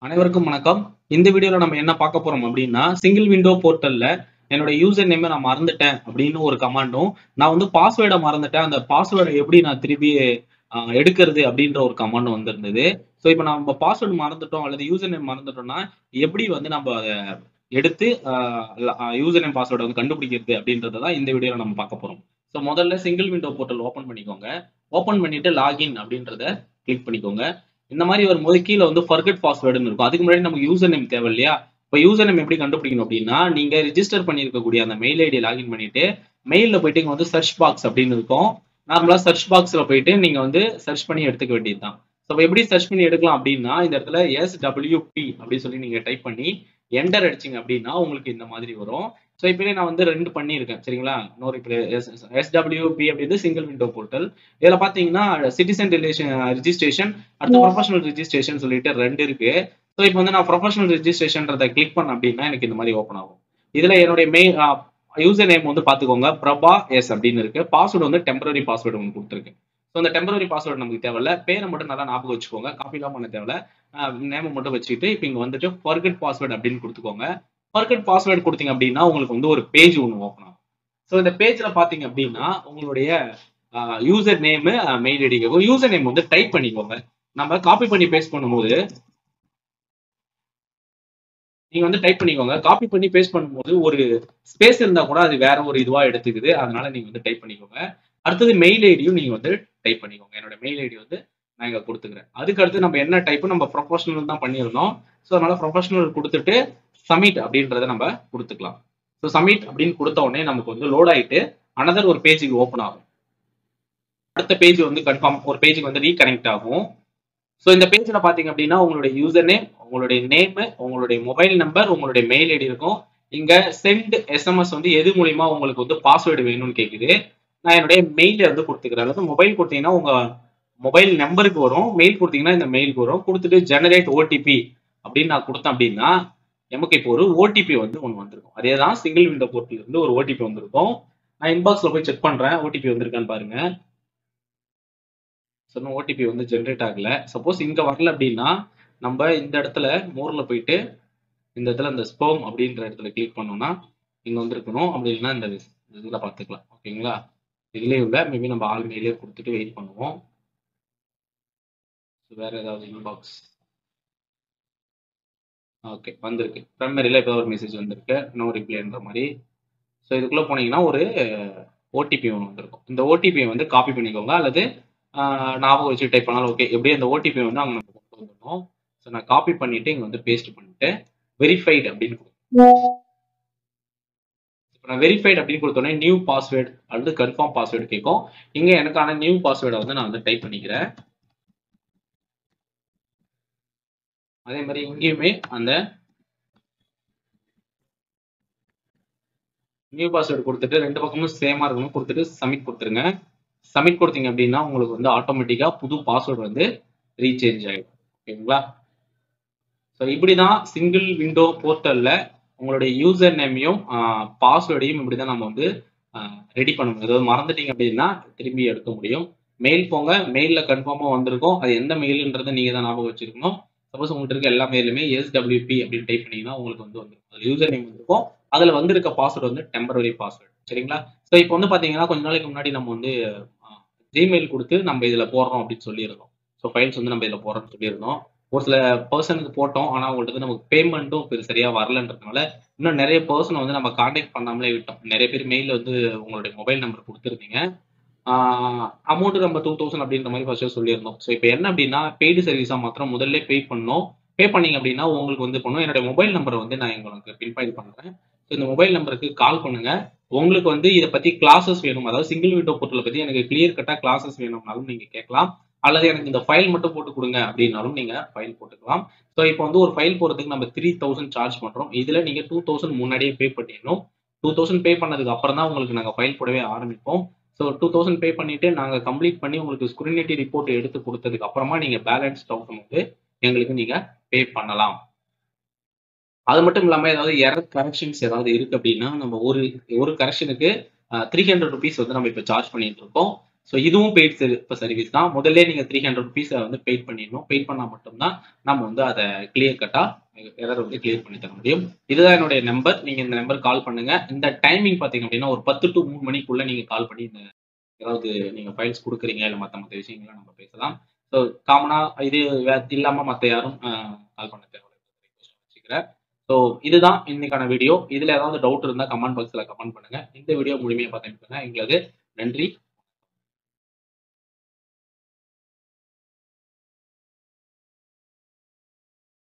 அனைவருக்கும் வணக்கம். இந்த வீடியோல நம்ம என்ன பார்க்க போறோம் அப்படின்னா, சிங்கிள் விண்டோ போர்ட்டல்ல என்னோட யூசர் நேம நான் மறந்துட்டேன் அப்படின்னு ஒரு கமாண்டும், நான் வந்து பாஸ்வேர்ட மறந்துட்டேன். அந்த பாஸ்வேர்ட எப்படி நான் திருப்பி எடுக்கிறது அப்படின்ற ஒரு கமாண்டும் வந்திருந்தது. ஸோ இப்ப நம்ம பாஸ்வேர்ட் மறந்துட்டோம் அல்லது யூசர் நேம் மறந்துட்டோம்னா, எப்படி வந்து நம்ம அத எடுத்து யூசர் நேம் பாஸ்வேர்ட வந்து கண்டுபிடிக்கிறது அப்படின்றத தான் இந்த வீடியோல நம்ம பார்க்க போறோம். ஸோ முதல்ல சிங்கிள் விண்டோ போர்ட்டல் ஓப்பன் பண்ணிக்கோங்க. ஓப்பன் பண்ணிட்டு லாகின் அப்படின்றத கிளிக் பண்ணிக்கோங்க. இந்த மாதிரி வரும்போது கீழே வந்து ஃபர்கெட் பாஸ்வேர்டுன்னு இருக்கும். அதுக்கு முன்னாடி நமக்கு யூசர் நேம் தேவை இல்லையா? இப்போ யூசர் நேம் எப்படி கண்டுபிடிக்கணும் அப்படின்னா, நீங்க ரிஜிஸ்டர் பண்ணியிருக்கக்கூடிய அந்த மெயில் ஐடி லாகின் பண்ணிட்டு, மெயில்ல போயிட்டு இங்க வந்து சர்ச் பாக்ஸ் அப்படின்னு இருக்கும். நார்மலா சர்ச் பாக்ஸ்ல போயிட்டு நீங்க வந்து சர்ச் பண்ணி எடுத்துக்க வேண்டியதுதான். ஸோ எப்படி சர்ச் பண்ணி எடுக்கலாம் அப்படின்னா, இந்த இடத்துல SWP அப்படின்னு சொல்லி நீங்க டைப் பண்ணி என்டர் அடிச்சீங்க அப்படின்னா உங்களுக்கு இந்த மாதிரி வரும். ஸோ இப்பவே நான் வந்து 2 பண்ணியிருக்கேன். சரிங்களா? நோ ரிப்ளை SWP அப்படின்றது சிங்கிள் விண்டோ போர்ட்டல். இதுல பாத்தீங்கன்னா சிட்டிசன் ரிஜிஸ்ட்ரேஷன் அடுத்து ப்ரொஃபஷனல் ரிஜிஸ்ட்ரேஷன் சொல்லிட்டு 2 இருக்கு. ஸோ இப்போ வந்து நான் ப்ரொஃபஷனல் ரிஜிஸ்ட்ரேஷன்றதை கிளிக் பண்ண அப்படின்னா எனக்கு இந்த மாதிரி ஓப்பன் ஆகும். இதுல என்னுடைய யூசர் நேம் வந்து பாத்துக்கோங்க, பிரபா எஸ் அப்படின்னு இருக்கு. பாஸ்வேர்டு வந்து டெம்பரரி பாஸ்வேர்டு ஒன்று கொடுத்துருக்கு. ஸோ அந்த டெம்பரரி பாஸ்வேர்டு நமக்கு தேவையில்ல. பேரை மட்டும் நல்லா ஞாபகம் வச்சுக்கோங்க, காப்பிலாம் பண்ண தேவையில்ல. நேம் மட்டும் வச்சுக்கிட்டு இப்போ இங்க வந்துட்டு ஃபர்கெட் பாஸ்வேர்டு அப்படின்னு கொடுத்துக்கோங்க. ஃபர்கெட் பாஸ்வேர்டு கொடுத்தீங்க அப்படின்னா உங்களுக்கு வந்து ஒரு பேஜ் ஒன்று ஓப்பன் ஆகும். ஸோ இந்த பேஜ்ல பாத்தீங்க அப்படின்னா உங்களுடைய யூசர் நேம் மெயில் ஐடி கேட்கும். யூசர் நேம் வந்து டைப் பண்ணிக்கோங்க. நம்ம காப்பி பண்ணி பேஸ்ட் பண்ணும்போது நீங்க வந்து டைப் பண்ணிக்கோங்க. காப்பி பண்ணி பேஸ்ட் பண்ணும்போது ஒரு ஸ்பேஸ் இருந்தா கூட அது வேற ஒரு இதுவா எடுத்துக்குது. அதனால நீங்க வந்து டைப் பண்ணிக்கோங்க. அடுத்தது மெயில் ஐடியும் நீங்க வந்து டைப் பண்ணிக்கோங்க. என்னோட மெயில் ஐடி வந்து நான் இங்க கொடுத்துக்கிறேன். அதுக்கு அடுத்து நம்ம என்ன டைப் நம்ம ப்ரொஃபஷனல் தான் பண்ணியிருந்தோம். ஸோ அதனால ப்ரொஃபஷனல் கொடுத்துட்டு சப்மிட் அப்படின்றத நம்ம கொடுத்துக்கலாம். ஸோ சப்மிட் அப்படின்னு கொடுத்த உடனே நமக்கு வந்து லோட் ஆயிட்டு அனதர் ஒரு பேஜுக்கு ஓப்பன் ஆகும். அடுத்த பேஜ் வந்து கன்ஃபார்ம் ஒரு பேஜுக்கு வந்து ரீகனெக்ட் ஆகும். ஸோ இந்த பேஜ்ல பாத்தீங்க அப்படின்னா உங்களுடைய யூசர் நேம், உங்களுடைய நேம், உங்களுடைய மொபைல் நம்பர், உங்களுடைய மெயில் ஐடி இருக்கும். இங்க சென்ட் SMS வந்து எது மூலியமா உங்களுக்கு வந்து பாஸ்வேர்டு வேணும்னு கேக்குது. நான் என்னுடைய மெயில வந்து கொடுத்துக்கிறேன். அதாவது மொபைல் கொடுத்தீங்கன்னா உங்க மொபைல் நம்பருக்கு வரும். மெயில் கொடுத்தீங்கன்னா இந்த மெயிலுக்கு வரும். கொடுத்துட்டு ஜெனரேட் ஓடிபி அப்படின்னு நான் கொடுத்தேன் அப்படின்னா நமக்கு இப்போ ஒரு ஓடிபி வந்து ஒன்று வந்திருக்கும். அதே தான் சிங்கிள் விண்டோ போர்ட்டில் இருந்து ஒரு ஓடிபி வந்திருக்கும். நான் இன்பாக்ஸ்ல போய் செக் பண்றேன் ஓடிபி வந்திருக்கான்னு பாருங்க. சொன்ன ஓடிபி வந்து ஜென்ரேட் ஆகல. சப்போஸ் இங்க வரல அப்படின்னா நம்ம இந்த இடத்துல மோர்ல போயிட்டு இந்த இடத்துல இந்த ஸ்போம் அப்படின்ற இடத்துல கிளிக் பண்ணோம்னா இங்க வந்திருக்கணும். அப்படி இல்லைன்னா இந்த இதுல பார்த்துக்கலாம். ஓகேங்களா? இதுலயே உள்ள மேபி நம்ம ஆல் மெயிலே கொடுத்துட்டு வெயிட் பண்ணுவோம். வேற ஏதாவது இன்பாக்ஸ் ஓகே வந்திருக்கு. ப்ரைமரியில இப்போ ஒரு மெசேஜ் வந்திருக்கு, நோ ரிப்ளைன்ற மாதிரி. ஸோ இதுக்குள்ள போனீங்கன்னா ஒரு ஓடிபி ஒன்று வந்திருக்கும். இந்த ஓடிபியை வந்து காப்பி பண்ணிக்கோங்க அல்லது ஞாபகம் வச்சு டைப் பண்ணாலும் ஓகே. எப்படி அந்த ஓடிபி வந்து அங்கே நம்ம கொண்டு வந்துடணும். ஸோ நான் காப்பி பண்ணிட்டு இங்கே வந்து பேஸ்ட் பண்ணிட்டு வெரிஃபைட் அப்படின்னு இப்போ நான் வெரிஃபைட் அப்படின்னு கொடுத்தோன்னே நியூ பாஸ்வேர்டு அல்லது கன்ஃபார்ம் பாஸ்வேர்டு கேட்கும். இங்கே எனக்கான நியூ பாஸ்வேர்டை வந்து நான் வந்து டைப் பண்ணிக்கிறேன். அதே மாதிரி இங்கேயுமே அந்த நியூ பாஸ்வேர்டு கொடுத்துட்டு 2 பக்கமும் சேமா இருக்கணும் கொடுத்துட்டு சப்மிட் கொடுத்துருங்க. சப்மிட் கொடுத்தீங்க அப்படின்னா உங்களுக்கு வந்து ஆட்டோமேட்டிக்கா புது பாஸ்வேர்டு வந்து ரீசேஞ்ச் ஆகிடும். ஓகேங்களா? ஸோ இப்படிதான் சிங்கிள் விண்டோ போர்ட்டல்ல உங்களுடைய யூசர் நேமையும் பாஸ்வேர்டையும் இப்படிதான் நம்ம வந்து ரெடி பண்ண முடியும். அதாவது மறந்துட்டீங்க அப்படின்னா திரும்பி எடுக்க முடியும். மெயில் போங்க, மெயில்ல கன்ஃபார்மா வந்திருக்கும். அது எந்த மெயில்ன்றதை நீங்க தான் ஞாபகம் வச்சிருக்கணும். சப்போஸ் உங்கள்கிட்ட இருக்க எல்லா மெயிலுமே SWP அப்படின்னு டைப் பண்ணீங்கன்னா உங்களுக்கு வந்து வந்துருக்கும். யூசர் நேம் வந்திருக்கும். அதுல வந்திருக்க பாஸ்வேர்டு வந்து டெம்பரரி பாஸ்வேர்டு. சரிங்களா? ஸோ இப்போ வந்து பாத்தீங்கன்னா கொஞ்ச நாளைக்கு முன்னாடி நம்ம வந்து ஜிமெயில் கொடுத்து நம்ம இதுல போடுறோம் அப்படின்னு சொல்லியிருந்தோம். ஸோ ஃபைல்ஸ் வந்து நம்ம இதுல போடுறோம்னு சொல்லியிருந்தோம். ஒரு சில பர்சனுக்கு போட்டோம். ஆனா அவங்கள்ட்ட நமக்கு பேமெண்ட்டும் சரியா வரலன்றதுனால இன்னும் நிறைய பர்சன் வந்து நம்ம கான்டாக்ட் பண்ணாமலே விட்டோம். நிறைய பேர் மெயில வந்து உங்களுடைய மொபைல் நம்பர் கொடுத்துருந்தீங்க. அமௌண்ட் நம்ம 2000 அப்படின்ற மாதிரி ஃபர்ஸ்ட் சொல்லியிருந்தோம். ஸோ இப்போ என்ன அப்படின்னா பெய்டு சர்வீஸா மாத்திரம் முதல்ல பே பண்ணணும். பே பண்ணீங்க அப்படின்னா உங்களுக்கு வந்து பண்ணும். என்னோட மொபைல் நம்பரை வந்து நான் உங்களுக்கு பின்பாயிண்ட் பண்றேன். ஸோ இந்த மொபைல் நம்பருக்கு கால் பண்ணுங்க. உங்களுக்கு வந்து இதை பத்தி கிளாஸஸ் வேணும், அதாவது சிங்கிள் விண்டோ போர்ட்டலை பத்தி எனக்கு கிளியர் கட்டா கிளாஸஸ் வேணும்னாலும் நீங்க கேட்கலாம். அல்லது எனக்கு இந்த ஃபைல் மட்டும் போட்டு கொடுங்க அப்படின்னாலும் நீங்க ஃபைல் போட்டுக்கலாம். ஸோ இப்போ வந்து ஒரு ஃபைல் போறதுக்கு நம்ம 3000 சார்ஜ் பண்றோம். இதுல நீங்க 2000 முன்னாடியே பே பண்ணிடணும். 2000 பே பண்ணதுக்கு அப்புறம் தான் உங்களுக்கு நாங்க ஃபைல் போடவே ஆரம்பிப்போம். ஸோ 2000 பே பண்ணிட்டு நாங்க கம்ப்ளீட் பண்ணி உங்களுக்கு ஸ்க்ரூனிட்டி ரிப்போர்ட் எடுத்து கொடுத்ததுக்கு அப்புறமா நீங்க பேலன்ஸ் டவுன் வந்து எங்களுக்கு நீங்க பே பண்ணலாம். அது மட்டும் இல்லாம ஏதாவது எரர் கரெக்ஷன்ஸ் ஏதாவது இருக்கு அப்படின்னா நம்ம ஒரு ஒரு கரெக்ஷனுக்கு 300 ருபீஸ் வந்து நம்ம இப்போ சார்ஜ் பண்ணிட்டு இருக்கோம். ஸோ இதுவும் பெய்ட் சர்வீஸ் தான். முதல்ல நீங்க 300 ருபீஸை வந்து பெய்ட் பண்ணிடணும். பெய்ட் பண்ணா மட்டும்தான் நம்ம வந்து அதை கிளியர் கட்டா எரர் வந்து கிளியர் பண்ணி தர முடியும். இதுதான் என்னுடைய நம்பர். நீங்க இந்த நம்பர் கால் பண்ணுங்க. இந்த டைமிங் பாத்தீங்க அப்படின்னா ஒரு 10 to 3 மணிக்குள்ள நீங்க கால் பண்ணி இந்த ஏதாவது நீங்க ஃபைல்ஸ் கொடுக்குறீங்க இல்லை மற்ற விஷயங்களை நம்ம பேசலாம். ஸோ காமனா இது இல்லாம மற்ற யாரும் கால் பண்ண தேவையில்லை வச்சுக்கிறேன். ஸோ இதுதான் இன்னைக்கான வீடியோ. இதுல ஏதாவது டவுட் இருந்தா கமெண்ட் பாக்ஸ்ல கமெண்ட் பண்ணுங்க. இந்த வீடியோ முழுமையா பார்த்தீங்கன்னா எங்களுக்கு நன்றி.